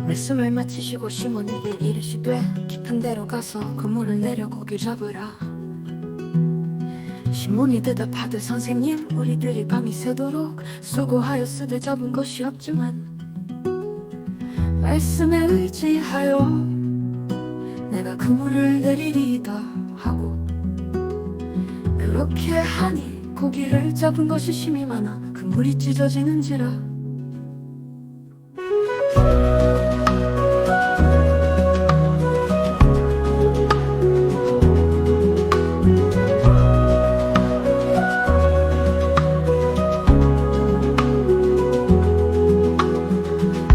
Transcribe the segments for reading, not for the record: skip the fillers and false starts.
말씀을 마치시고 시몬에게 이르시되 깊은 데로 가서 그물을 내려 고기 잡으라. 시몬이 대답하되 선생님, 우리들이 밤이 새도록 수고하였으되 잡은 것이 없지만 말씀에 의지하여 내가 그물을 내리리이다 하고, 그렇게 하니 고기를 잡은 것이 심히 많아 그물이 찢어지는지라.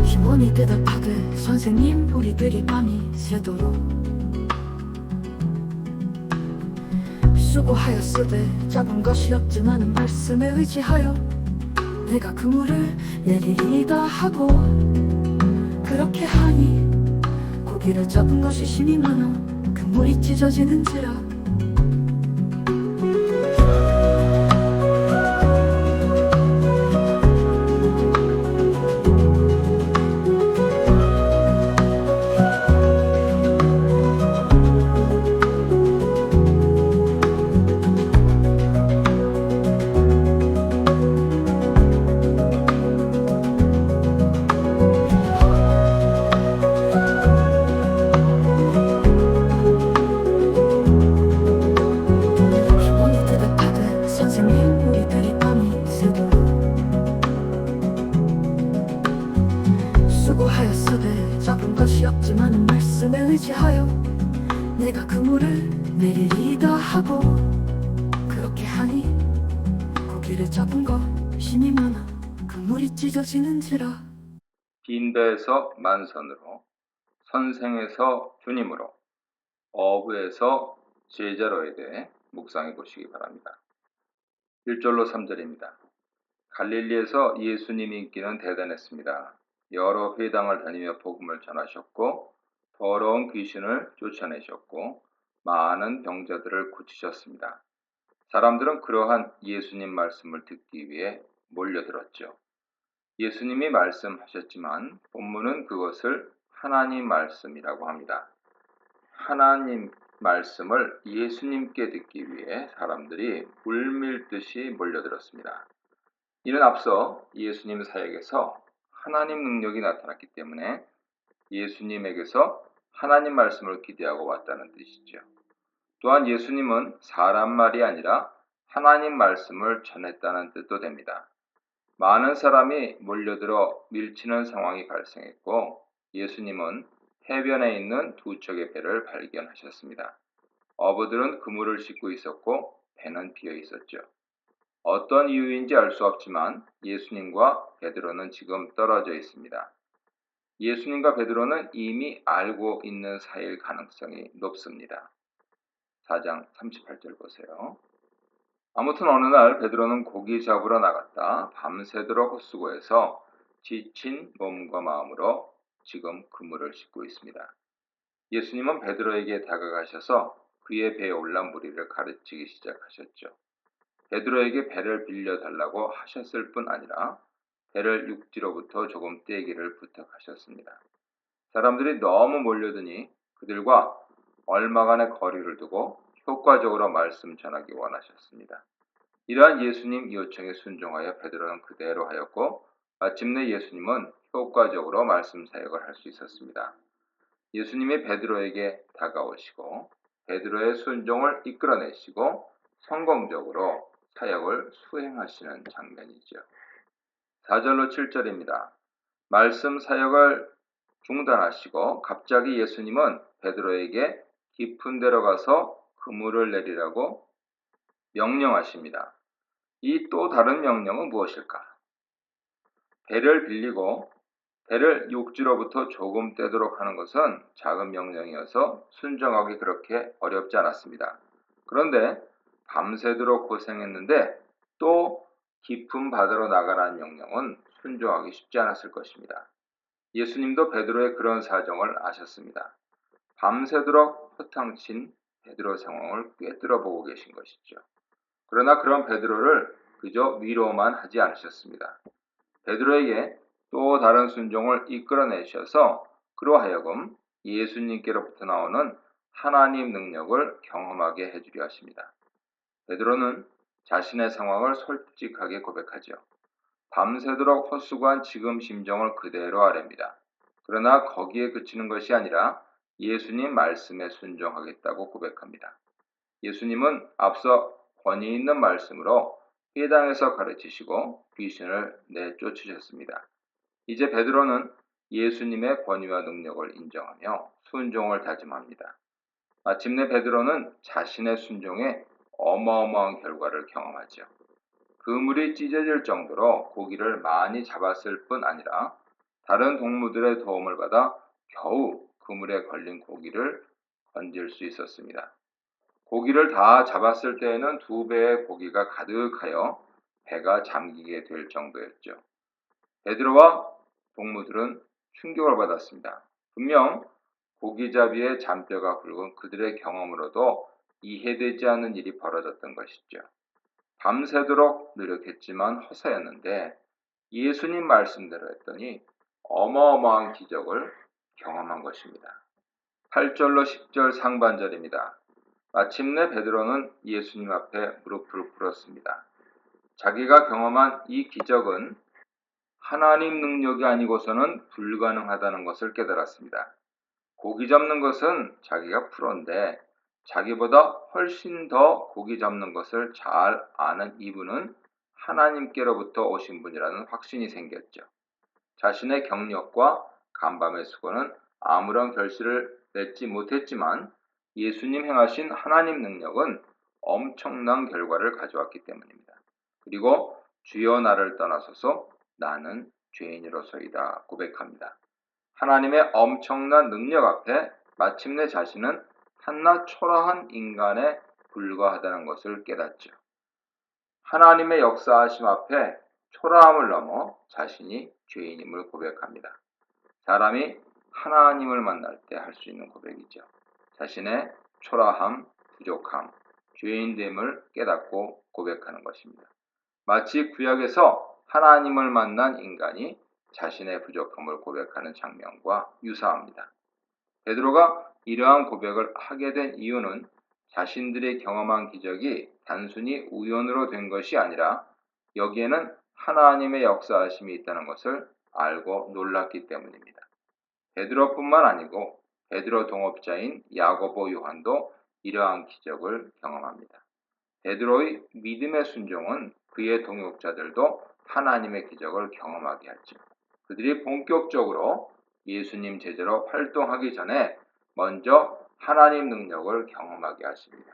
시몬이 대답하되 선생님, 우리들이 밤이 새도록 수고하였으되 잡은 것이 없지만 말씀에 의지하여 내가 그물을 내리리이다 하고, 그렇게 하니 고기를 잡은 것이 심히 많아 그물이 찢어지는지라. 시몬이 대답하되 선생님, 우리들이 밤이 새도록 수고하였으되 잡은 것이 없지만 말씀에 의지하여 내가 그물을 내리리이다 하고, 그렇게 하니 고기를 잡은 것 심히 많아 그물이 찢어지는지라. 빈대에서 만선으로, 선생에서 주님으로, 어부에서 제자로에 대해 묵상해 보시기 바랍니다. 1절로 3절입니다. 갈릴리에서 예수님 인기는 대단했습니다. 여러 회당을 다니며 복음을 전하셨고 더러운 귀신을 쫓아내셨고 많은 병자들을 고치셨습니다. 사람들은 그러한 예수님 말씀을 듣기 위해 몰려들었죠. 예수님이 말씀하셨지만 본문은 그것을 하나님 말씀이라고 합니다. 하나님 말씀을 예수님께 듣기 위해 사람들이 물밀듯이 몰려들었습니다. 이는 앞서 예수님 사역에서 하나님 능력이 나타났기 때문에 예수님에게서 하나님 말씀을 기대하고 왔다는 뜻이죠. 또한 예수님은 사람 말이 아니라 하나님 말씀을 전했다는 뜻도 됩니다. 많은 사람이 몰려들어 밀치는 상황이 발생했고 예수님은 해변에 있는 두 척의 배를 발견하셨습니다. 어부들은 그물을 싣고 있었고 배는 비어 있었죠. 어떤 이유인지 알 수 없지만 예수님과 베드로는 지금 떨어져 있습니다. 예수님과 베드로는 이미 알고 있는 사이일 가능성이 높습니다. 4장 38절 보세요. 아무튼 어느 날 베드로는 고기 잡으러 나갔다 밤새도록 헛수고해서 지친 몸과 마음으로 지금 그물을 싣고 있습니다. 예수님은 베드로에게 다가가셔서 그의 배에 올라 무리를 가르치기 시작하셨죠. 베드로에게 배를 빌려달라고 하셨을 뿐 아니라 배를 육지로부터 조금 떼기를 부탁하셨습니다. 사람들이 너무 몰려드니 그들과 얼마간의 거리를 두고 효과적으로 말씀 전하기 원하셨습니다. 이러한 예수님 요청에 순종하여 베드로는 그대로 하였고 마침내 예수님은 효과적으로 말씀 사역을 할 수 있었습니다. 예수님이 베드로에게 다가오시고 베드로의 순종을 이끌어내시고 성공적으로 사역을 수행하시는 장면이죠. 4절로 7절입니다. 말씀 사역을 중단하시고 갑자기 예수님은 베드로에게 깊은 데로 가서 그물을 내리라고 명령하십니다. 이 또 다른 명령은 무엇일까? 배를 빌리고 배를 육지로부터 조금 떼도록 하는 것은 작은 명령이어서 순종하기 그렇게 어렵지 않았습니다. 그런데 밤새도록 고생했는데 또 깊은 바다로 나가라는 명령은 순종하기 쉽지 않았을 것입니다. 예수님도 베드로의 그런 사정을 아셨습니다. 밤새도록 허탕친 베드로 상황을 꿰뚫어 보고 계신 것이죠. 그러나 그런 베드로를 그저 위로만 하지 않으셨습니다. 베드로에게 또 다른 순종을 이끌어내셔서 그로 하여금 예수님께로부터 나오는 하나님 능력을 경험하게 해주려 하십니다. 베드로는 자신의 상황을 솔직하게 고백하죠. 밤새도록 헛수고한 지금 심정을 그대로 아뢰입니다. 그러나 거기에 그치는 것이 아니라 예수님 말씀에 순종하겠다고 고백합니다. 예수님은 앞서 권위 있는 말씀으로 회당에서 가르치시고 귀신을 내쫓으셨습니다. 이제 베드로는 예수님의 권위와 능력을 인정하며 순종을 다짐합니다. 마침내 베드로는 자신의 순종에 어마어마한 결과를 경험하죠. 그물이 찢어질 정도로 고기를 많이 잡았을 뿐 아니라 다른 동무들의 도움을 받아 겨우 그물에 걸린 고기를 건질 수 있었습니다. 고기를 다 잡았을 때에는 2배의 고기가 가득하여 배가 잠기게 될 정도였죠. 베드로와 동무들은 충격을 받았습니다. 분명 고기잡이의 잔뼈가 굵은 그들의 경험으로도 이해되지 않는 일이 벌어졌던 것이죠. 밤새도록 노력했지만 허사였는데 예수님 말씀대로 했더니 어마어마한 기적을 경험한 것입니다. 8절로 10절 상반절입니다. 마침내 베드로는 예수님 앞에 무릎을 꿇었습니다. 자기가 경험한 이 기적은 하나님 능력이 아니고서는 불가능하다는 것을 깨달았습니다. 고기 잡는 것은 자기가 프로인데 자기보다 훨씬 더 고기 잡는 것을 잘 아는 이분은 하나님께로부터 오신 분이라는 확신이 생겼죠. 자신의 경력과 간밤의 수고는 아무런 결실을 맺지 못했지만 예수님 행하신 하나님 능력은 엄청난 결과를 가져왔기 때문입니다. 그리고 주여 나를 떠나소서 나는 죄인으로서이다 고백합니다. 하나님의 엄청난 능력 앞에 마침내 자신은 한낱 초라한 인간에 불과하다는 것을 깨닫죠. 하나님의 역사하심 앞에 초라함을 넘어 자신이 죄인임을 고백합니다. 사람이 하나님을 만날 때 할 수 있는 고백이죠. 자신의 초라함, 부족함, 죄인됨을 깨닫고 고백하는 것입니다. 마치 구약에서 하나님을 만난 인간이 자신의 부족함을 고백하는 장면과 유사합니다. 베드로가 이러한 고백을 하게 된 이유는 자신들이 경험한 기적이 단순히 우연으로 된 것이 아니라 여기에는 하나님의 역사하심이 있다는 것을 알고 놀랐기 때문입니다. 베드로뿐만 아니고 베드로 동업자인 야고보, 요한도 이러한 기적을 경험합니다. 베드로의 믿음의 순종은 그의 동역자들도 하나님의 기적을 경험하게 하죠. 그들이 본격적으로 예수님 제자로 활동하기 전에 먼저 하나님 능력을 경험하게 하십니다.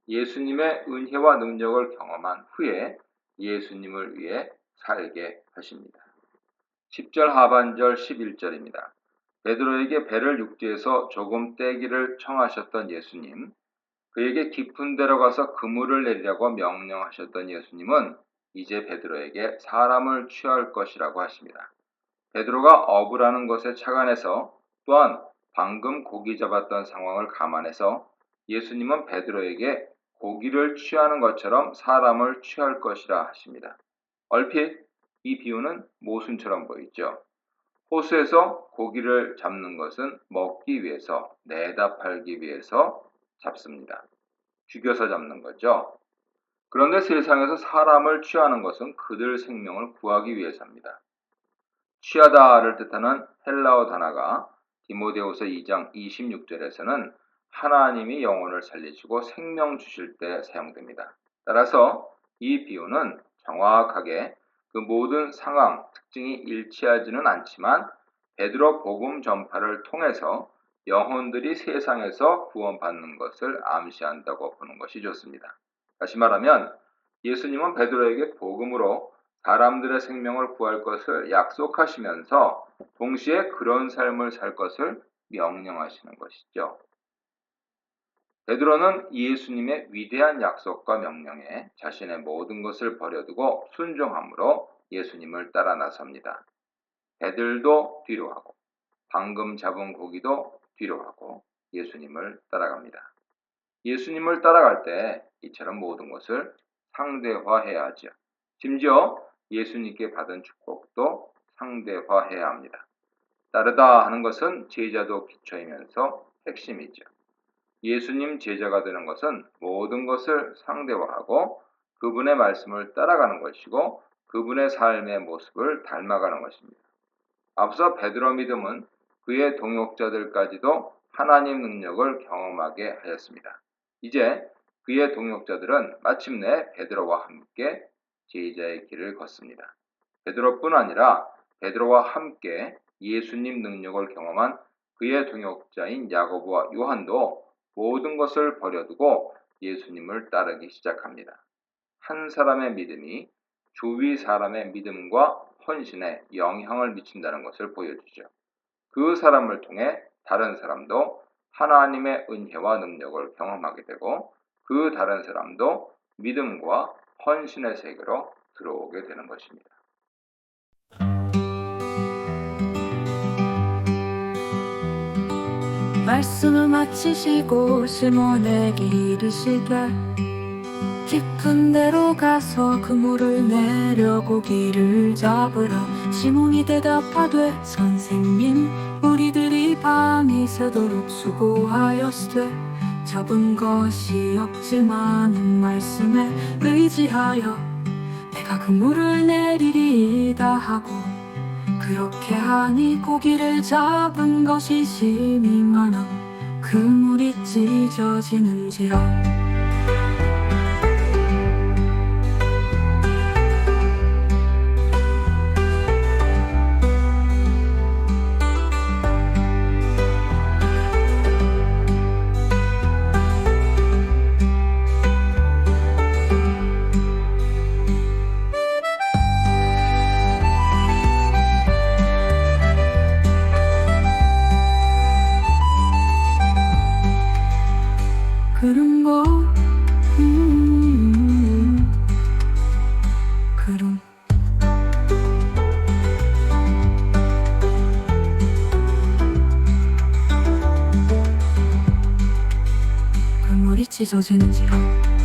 예수님의 은혜와 능력을 경험한 후에 예수님을 위해 살게 하십니다. 10절 하반절 11절입니다. 베드로에게 배를 육지에서 조금 떼기를 청하셨던 예수님, 그에게 깊은 데로 가서 그물을 내리라고 명령하셨던 예수님은 이제 베드로에게 사람을 취할 것이라고 하십니다. 베드로가 어부라는 것에 착안해서 또한 방금 고기 잡았던 상황을 감안해서 예수님은 베드로에게 고기를 취하는 것처럼 사람을 취할 것이라 하십니다. 얼핏 이 비유는 모순처럼 보이죠. 호수에서 고기를 잡는 것은 먹기 위해서, 내다 팔기 위해서 잡습니다. 죽여서 잡는 거죠. 그런데 세상에서 사람을 취하는 것은 그들 생명을 구하기 위해서입니다. 취하다를 뜻하는 헬라어 단어가 디모데후서 2장 26절에서는 하나님이 영혼을 살리시고 생명 주실 때 사용됩니다. 따라서 이 비유는 정확하게 그 모든 상황, 특징이 일치하지는 않지만 베드로 복음 전파를 통해서 영혼들이 세상에서 구원받는 것을 암시한다고 보는 것이 좋습니다. 다시 말하면 예수님은 베드로에게 복음으로 사람들의 생명을 구할 것을 약속하시면서 동시에 그런 삶을 살 것을 명령하시는 것이죠. 베드로는 예수님의 위대한 약속과 명령에 자신의 모든 것을 버려두고 순종함으로 예수님을 따라 나섭니다. 배들도 뒤로 하고 방금 잡은 고기도 뒤로 하고 예수님을 따라갑니다. 예수님을 따라갈 때 이처럼 모든 것을 상대화해야 하죠. 심지어 예수님께 받은 축복도 상대화해야 합니다. 따르다 하는 것은 제자도 기초이면서 핵심이죠. 예수님 제자가 되는 것은 모든 것을 상대화하고 그분의 말씀을 따라가는 것이고 그분의 삶의 모습을 닮아가는 것입니다. 앞서 베드로 믿음은 그의 동역자들까지도 하나님 능력을 경험하게 하였습니다. 이제 그의 동역자들은 마침내 베드로와 함께 제자의 길을 걷습니다. 베드로뿐 아니라 베드로와 함께 예수님 능력을 경험한 그의 동역자인 야고보와 요한도 모든 것을 버려두고 예수님을 따르기 시작합니다. 한 사람의 믿음이 주위 사람의 믿음과 헌신에 영향을 미친다는 것을 보여주죠. 그 사람을 통해 다른 사람도 하나님의 은혜와 능력을 경험하게 되고 그 다른 사람도 믿음과 헌신의 세계로 들어오게 되는 것입니다. 말씀을 마치시고 시몬에게 이르시되 깊은 데로 가서 그물을 내려 고기를 잡으라. 시몬이 대답하되 선생님, 우리들이 밤이 새도록 수고하였으되 잡은 것이 없지만 말씀에 의지하여 내가 그물을 내리리이다 하고 그렇게 하니 고기를 잡은 것이 심히 많아 그물이 찢어지는지라. 그런 거 그럼 그물이 찢어지는지라.